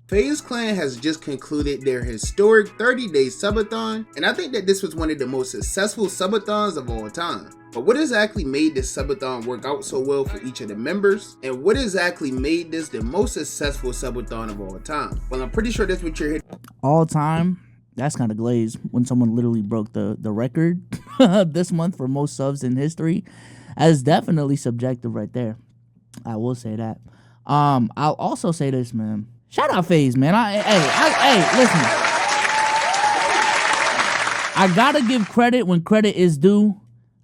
Faze Clan has just concluded their historic 30-day subathon, and I think that this was one of the most successful subathons of all time. But what exactly made this subathon work out so well for each of the members? And what exactly made this the most successful subathon of all time? Well, I'm pretty sure that's what you're hitting. All time? That's kind of glazed when someone literally broke the record this month for most subs in history. That's definitely subjective right there. I will say that. I'll also say this, man. Shout out Faze, man. Hey, listen. I gotta give credit when credit is due.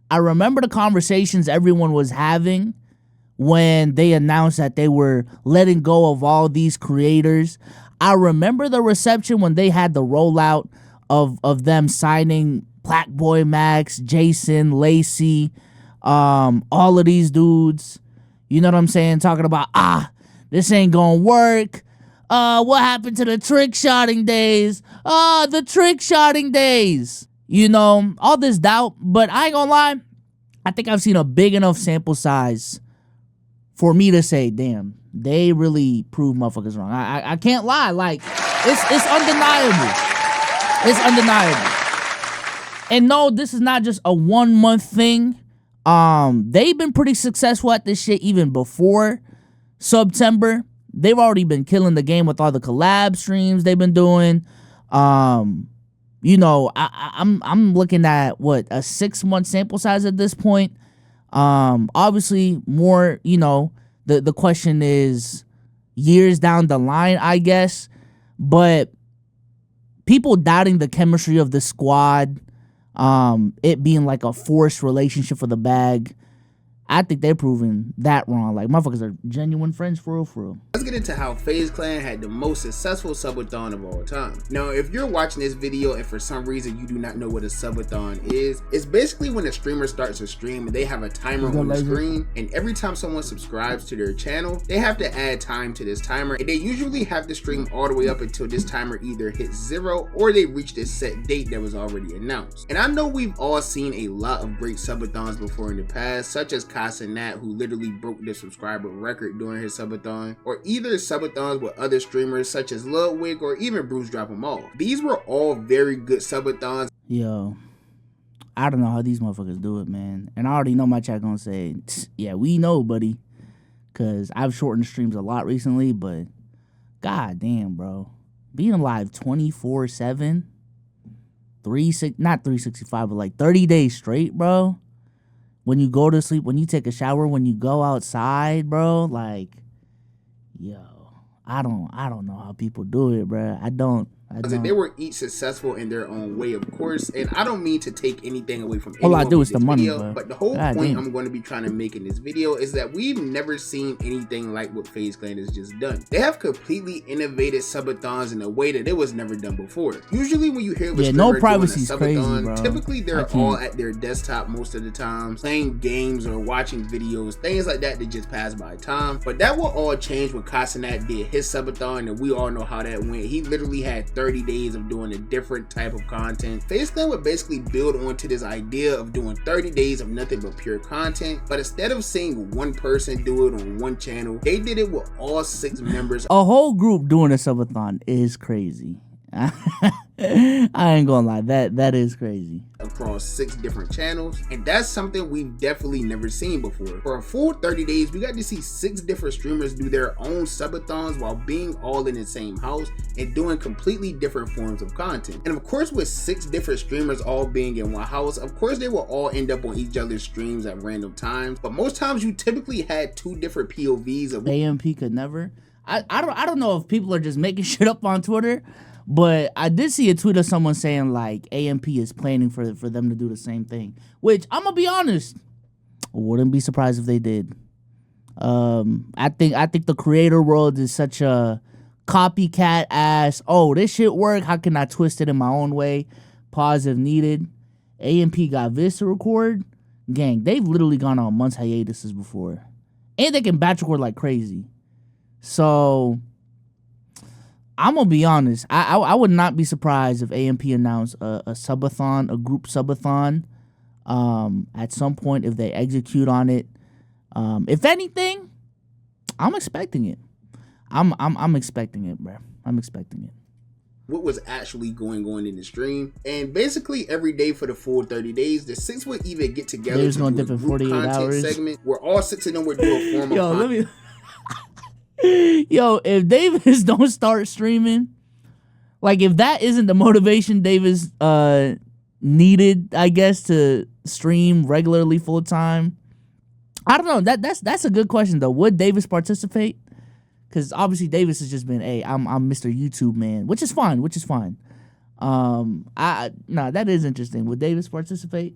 I remember the conversations everyone was having when they announced that they were letting go of all these creators. I remember the reception when they had the rollout of them signing Black Boy Max, Jason, Lacey, all of these dudes. You know what I'm saying? Talking about, this ain't gonna work. What happened to the trick-shotting days? The trick-shotting days. You know, all this doubt. But I ain't gonna lie, I think I've seen a big enough sample size for me to say, damn, they really proved motherfuckers wrong. I can't lie. Like, it's undeniable. It's undeniable. And no, this is not just a 1 month thing. They've been pretty successful at this shit even before September. They've already been killing the game with all the collab streams they've been doing. You know, I'm looking at what, a 6 month sample size at this point. Obviously more, you know, the question is years down the line, I guess. But people doubting the chemistry of the squad, it being like a forced relationship for the bag, I think they're proving that wrong. Like, motherfuckers are genuine friends for real. Let's get into how Faze Clan had the most successful subathon of all time. Now, if you're watching this video and for some reason you do not know what a subathon is, it's basically when a streamer starts a stream and they have a timer on the screen, and every time someone subscribes to their channel, they have to add time to this timer, and they usually have to stream all the way up until this timer either hits 0 or they reach this set date that was already announced. And I know we've all seen a lot of great subathons before in the past, such as Nat, who literally broke the subscriber record during his subathon, or either subathons with other streamers such as Ludwig or even Bruce Drop 'em All. These were all very good subathons. Yo, I don't know how these motherfuckers do it, man. And I already know my chat gonna say, yeah, we know, buddy. Cause I've shortened streams a lot recently, but god damn, bro. Being live 24/7, not 365, but like 30 days straight, bro. When you go to sleep, when you take a shower, when you go outside, bro, like, yo, I don't know how people do it, bro. I don't. They were each successful in their own way, of course, and I don't mean to take anything away from all anyone I do is this the money, video, but the whole point I'm going to be trying to make in this video is that we've never seen anything like what Faze Clan has just done. They have completely innovated subathons in a way that it was never done before. Usually when you hear of a streamer no privacy's doing a crazy, subathon, bro. typically they're all at their desktop most of the time, playing games or watching videos, things like that just pass by time. But that will all change when Casanat did his subathon, and we all know how that went. He literally had 30 days of doing a different type of content. Faze Clan would basically build onto this idea of doing 30 days of nothing but pure content, but instead of seeing one person do it on one channel, they did it with all 6 members. A whole group doing a subathon is crazy. I ain't gonna lie, that is crazy. Across 6 different channels, and that's something we've definitely never seen before. For a full 30 days, we got to see 6 different streamers do their own subathons while being all in the same house and doing completely different forms of content. And of course, with 6 different streamers all being in one house, of course they will all end up on each other's streams at random times, but most times you typically had 2 different POVs of AMP could never. I don't know if people are just making shit up on Twitter, but I did see a tweet of someone saying like AMP is planning for them to do the same thing, which I'm gonna be honest, wouldn't be surprised if they did. I think the creator world is such a copycat ass. Oh, this shit work. How can I twist it in my own way? Pause if needed. AMP got Viz to record. Gang, they've literally gone on months hiatuses before, and they can batch record like crazy. So I'm gonna be honest. I would not be surprised if AMP announced a subathon, a group subathon, at some point if they execute on it. If anything, I'm expecting it. I'm expecting it, bro. I'm expecting it. What was actually going on in the stream, and basically every day for the full 30 days, the six would either get together Dave's to gonna do a dip in group 48 content hours. segment where all six of them would do a form of Yo, content. Yo, if Davis don't start streaming, like if that isn't the motivation Davis needed, I guess, to stream regularly full time. I don't know. That's a good question though. Would Davis participate? Because obviously Davis has just been, hey, I'm Mr. YouTube man, which is fine. That is interesting. Would Davis participate?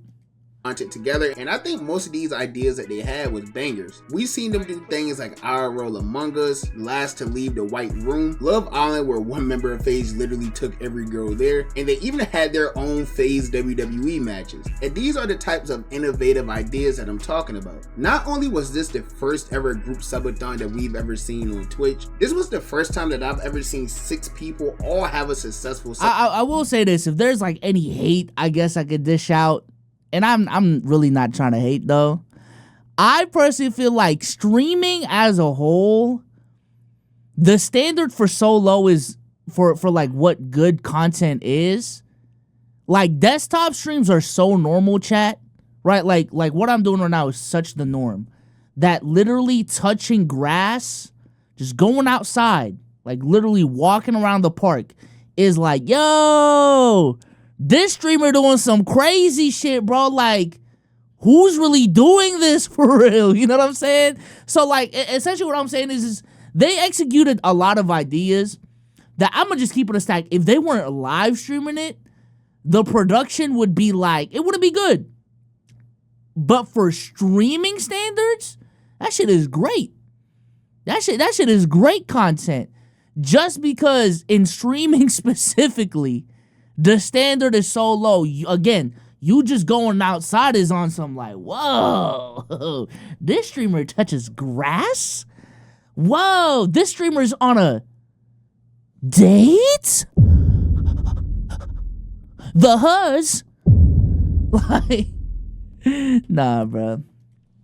Content together, and I think most of these ideas that they had was bangers. We've seen them do things like IRL Among Us, Last to Leave the White Room, Love Island, where one member of Faze literally took every girl there, and they even had their own Faze WWE matches. And these are the types of innovative ideas that I'm talking about. Not only was this the first ever group subathon that we've ever seen on Twitch, this was the first time that I've ever seen 6 people all have a successful I will say this, if there's like any hate, I guess I could dish out. And I'm really not trying to hate though. I personally feel like streaming as a whole, the standard for solo is for like what good content is. Like desktop streams are so normal, chat, right? Like what I'm doing right now is such the norm that literally touching grass, just going outside, like literally walking around the park is like, yo, this streamer doing some crazy shit, bro. Like, who's really doing this for real? You know what I'm saying? So, like, essentially what I'm saying is they executed a lot of ideas that I'm gonna just keep it a stack. If they weren't live streaming it, the production would be like, it wouldn't be good. But for streaming standards, that shit is great. That shit is great content. Just because in streaming specifically, the standard is so low. You just going outside is on some like, whoa, this streamer touches grass? Whoa, this streamer's on a date? The huzz? Like, nah, bro.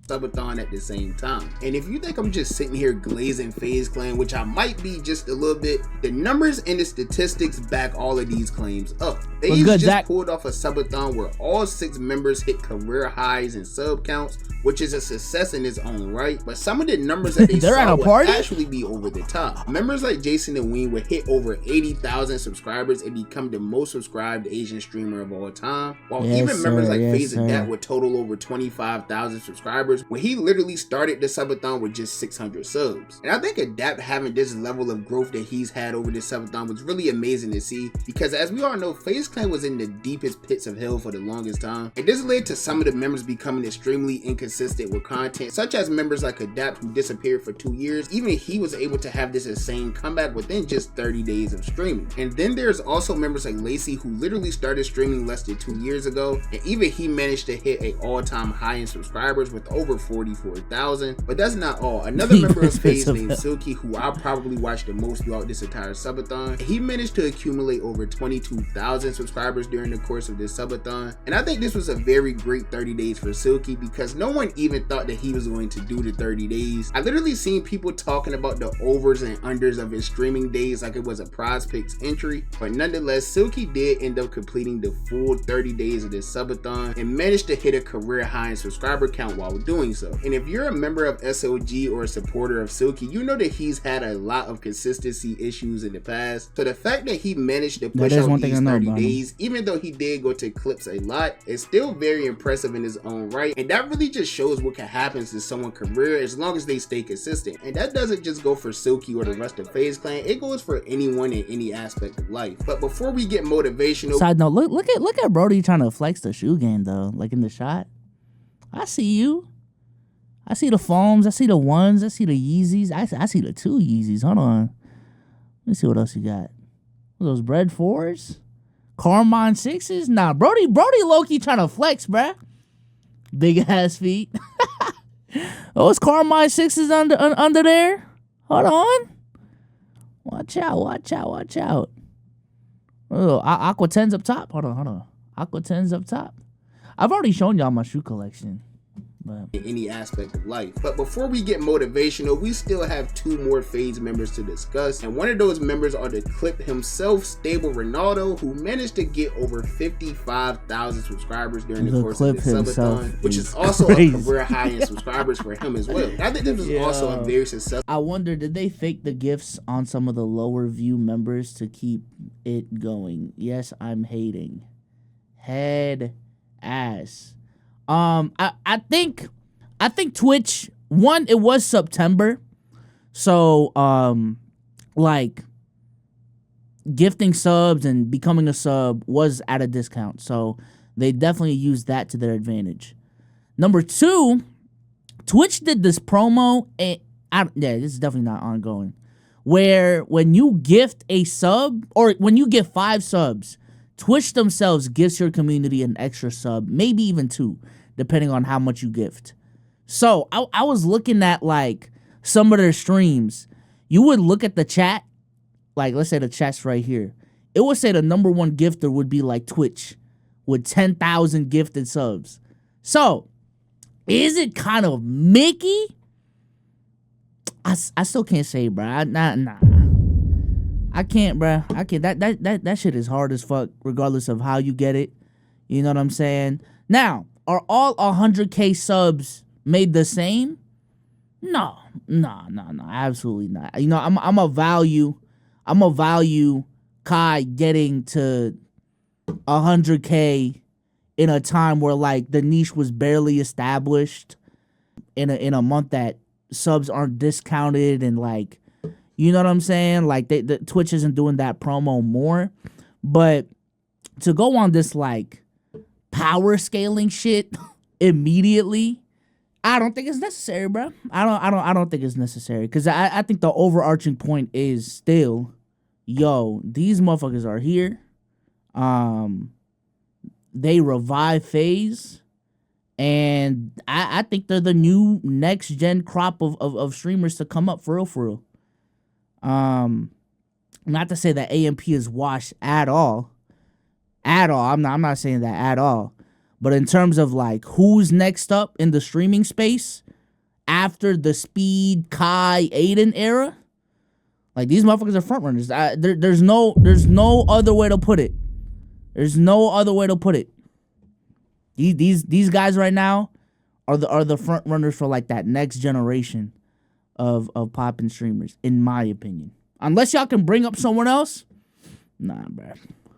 Subathon at the same time. And if you think I'm just sitting here glazing Faze Clan, which I might be just a little bit, the numbers and the statistics back all of these claims up. Faze just pulled off a subathon where all 6 members hit career highs in sub counts, which is a success in its own right. But some of the numbers that they saw would actually be over the top. Members like Jason and Ween would hit over 80,000 subscribers and become the most subscribed Asian streamer of all time. While even members like Faze Adapt would total over 25,000 subscribers when he literally started the subathon with just 600 subs. And I think Adapt having this level of growth that he's had over this subathon was really amazing to see, because as we all know, Faze Clan was in the deepest pits of hell for the longest time. And this led to some of the members becoming extremely inconsistent with content, such as members like Adapt, who disappeared for 2 years. Even he was able to have this insane comeback within just 30 days of streaming. And then there's also members like Lacey, who literally started streaming less than 2 years ago, and even he managed to hit an all-time high in subscribers with over 44,000. But that's not all. Another member of Faze named Silky, who I probably watched the most throughout this entire subathon, he managed to accumulate over 22,000 subscribers during the course of this subathon. And I think this was a very great 30 days for Silky, because no one even thought that he was going to do the 30 days. I literally seen people talking about the overs and unders of his streaming days like it was a prize picks entry, but nonetheless, Silky did end up completing the full 30 days of this subathon and managed to hit a career high in subscriber count while doing so. And if you're a member of SOG or a supporter of Silky, you know that he's had a lot of consistency issues in the past. So the fact that he managed to push out these 30 days, even though he did go to clips a lot, is still very impressive in his own right. And that really just shows what can happen to someone's career as long as they stay consistent. And that doesn't just go for Silky or the rest of Faze Clan, it goes for anyone in any aspect of life. But before we get motivational, side note, look at Brody trying to flex the shoe game though, like in the shot. I see you. I see the foams, I see the ones, I see the Yeezys, I see the 2 Yeezys. Hold on. Let me see what else you got. Those bread 4s? Carmine 6s? Nah, Brody low-key trying to flex, bruh. Big ass feet. Those Carmine 6s under there? Hold on. Watch out. Oh, Aqua 10s up top. Hold on. Aqua 10s up top. I've already shown y'all my shoe collection. But in any aspect of life. But before we get motivational, we still have 2 more Faze members to discuss, and one of those members are the clip himself, Stable Ronaldo, who managed to get over 55,000 subscribers during the course of the subathon, which is also a career high in subscribers for him as well. I think this was also a very successful. I wonder, did they fake the gifts on some of the lower view members to keep it going? Yes, I'm hating. Head ass. I think Twitch, one, it was September, so like gifting subs and becoming a sub was at a discount, so they definitely used that to their advantage. Number 2, Twitch did this promo, and this is definitely not ongoing, where when you gift a sub, or when you get 5 subs, Twitch themselves gives your community an extra sub, maybe even 2, depending on how much you gift. So I was looking at like some of their streams. You would look at the chat, like let's say the chat's right here. It would say the number 1 gifter would be like Twitch with 10,000 gifted subs. So is it kind of Mickey? I still can't say, bro. Nah. I can't, bro. I can't. That shit is hard as fuck, regardless of how you get it. You know what I'm saying? Now, are all 100K subs made the same? No, absolutely not. You know, I'm a value Kai getting to 100K in a time where like the niche was barely established, in a month that subs aren't discounted, and like, you know what I'm saying? Like the Twitch isn't doing that promo more. But to go on this like power scaling shit immediately, I don't think it's necessary, bro. I don't think it's necessary, because I think the overarching point is still, yo, these motherfuckers are here. They revive Faze, and I think they're the new next gen crop of streamers to come up for real. Not to say that AMP is washed at all. I'm not saying that at all. But in terms of like who's next up in the streaming space after the Speed, Kai, Aiden era, like these motherfuckers are front runners. There's no other way to put it. There's no other way to put it. These guys right now are the front runners for like that next generation of poppin' streamers, in my opinion. Unless y'all can bring up someone else, nah, bro.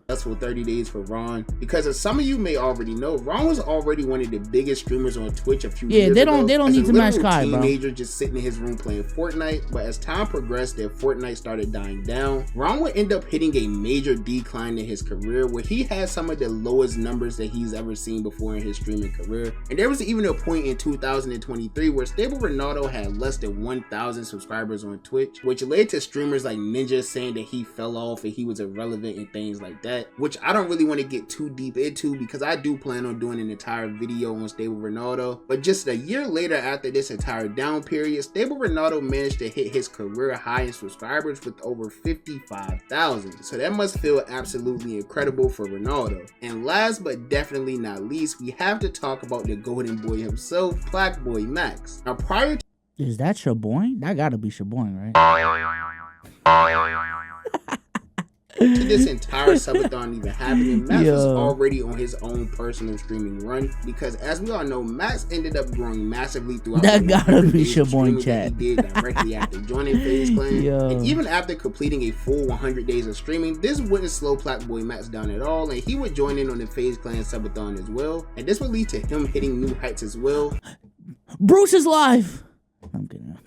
Successful 30 days for Ron, because as some of you may already know, Ron was already one of the biggest streamers on Twitch a few years ago. They don't need to match Kai, bro. Teenager just sitting in his room playing Fortnite, but as time progressed and Fortnite started dying down, Ron would end up hitting a major decline in his career, where he had some of the lowest numbers that he's ever seen before in his streaming career. And there was even a point in 2023 where Stable Ronaldo had less than 1,000 subscribers on Twitch, which led to streamers like Ninja saying that he fell off and he was irrelevant and things like that, which I don't really want to get too deep into, because I do plan on doing an entire video on Stable Ronaldo. But just a year later, after this entire down period, Stable Ronaldo managed to hit his career high in subscribers with over 55,000. So that must feel absolutely incredible for Ronaldo. And last but definitely not least, we have to talk about the golden boy himself, Plaque Boy Max. Now prior to— Is that Shaboing? That gotta be Shaboing, right? to this entire subathon even happening, Max was already on his own personal streaming run, because as we all know, Max ended up growing massively throughout that gotta be Shaboing chat. He did directly after joining Faze Clan. And even after completing a full 100 days of streaming, this wouldn't slow Plaque Boy Max down at all, and he would join in on the Faze Clan subathon as well, and this would lead to him hitting new heights as well. Bruce is live. I'm kidding.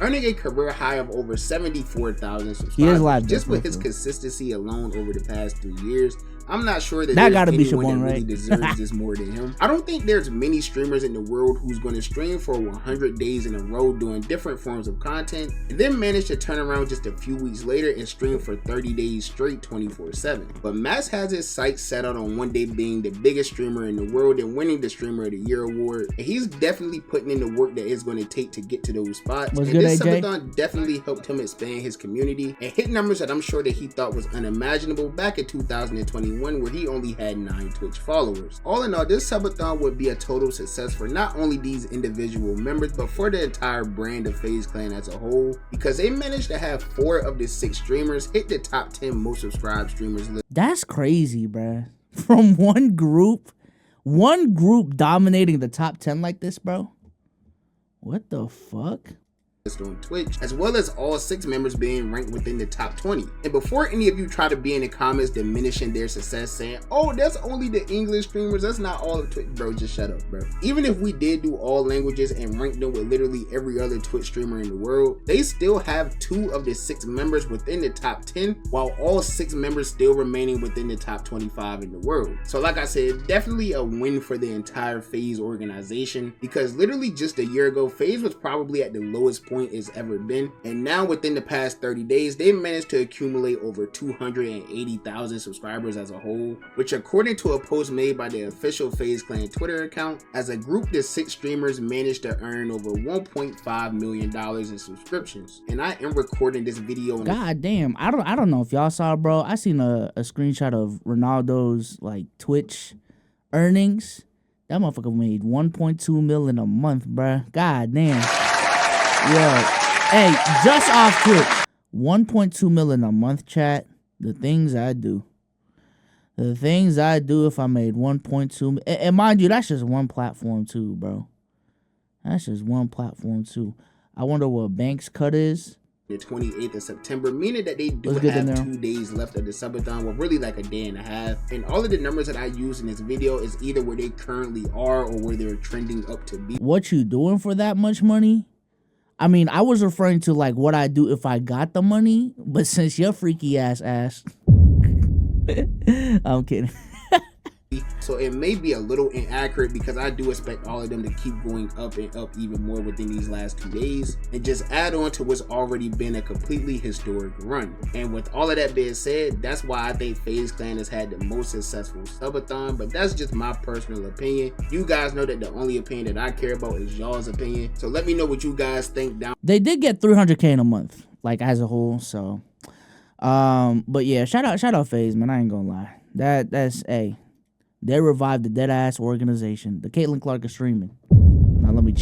Earning a career high of over 74,000 subscribers just with his consistency alone over the past 3 years. I'm not sure that gotta be Shaboing, really deserves this more than him. I don't think there's many streamers in the world who's going to stream for 100 days in a row doing different forms of content, and then manage to turn around just a few weeks later and stream for 30 days straight 24/7. But Max has his sights set out on one day being the biggest streamer in the world and winning the Streamer of the Year award, and he's definitely putting in the work that it's going to take to get to those spots. What's and good, this AJ? subathon definitely helped him expand his community and hit numbers that I'm sure that he thought was unimaginable back in 2021. 2021 where he only had 9 Twitch followers. All in all, this subathon would be a total success for not only these individual members, but for the entire brand of Faze Clan as a whole, because they managed to have 4 of the 6 streamers hit the top 10 most subscribed streamers list. That's crazy, bruh. From one group dominating the top 10 like this, bro. What the fuck? On Twitch, as well as all 6 members being ranked within the top 20. And before any of you try to be in the comments diminishing their success saying, oh, that's only the English streamers, that's not all of Twitch, bro, just shut up, bro. Even if we did do all languages and rank them with literally every other Twitch streamer in the world, they still have 2 of the 6 members within the top 10, while all 6 members still remaining within the top 25 in the world. So like I said, definitely a win for the entire Faze organization, because literally just a year ago, Faze was probably at the lowest point it's ever been, and now within the past 30 days they managed to accumulate over 280,000 subscribers as a whole, which according to a post made by the official Faze Clan Twitter account, as a group the 6 streamers managed to earn over $1.5 million in subscriptions. And I am recording this video god damn, I don't know if y'all saw, bro. I seen a screenshot of Ronaldo's like Twitch earnings. That motherfucker made 1.2 million a month, bruh. God damn. Yo, hey, just off Twitch, 1.2 million a month, chat. The things I do. The things I do if I made 1.2. And mind you, that's just one platform too, bro. That's just one platform too. I wonder what Banks' cut is. The 28th of September, meaning that they do have 2 days left of the subathon, well, really like a day and a half. And all of the numbers that I use in this video is either where they currently are or where they're trending up to be. What you doing for that much money? I mean, I was referring to like what I do if I got the money, but since your freaky ass asked, I'm kidding. So it may be a little inaccurate because I do expect all of them to keep going up and up even more within these last 2 days and just add on to what's already been a completely historic run. And with all of that being said, that's why I think Faze Clan has had the most successful subathon, but that's just my personal opinion. You guys know that the only opinion that I care about is y'all's opinion. So let me know what you guys think down. They did get 300K in a month, like as a whole. So, but yeah, shout out Faze, man. I ain't gonna lie. That's a. They revived the dead ass organization. The Caitlin Clark is streaming. Now let me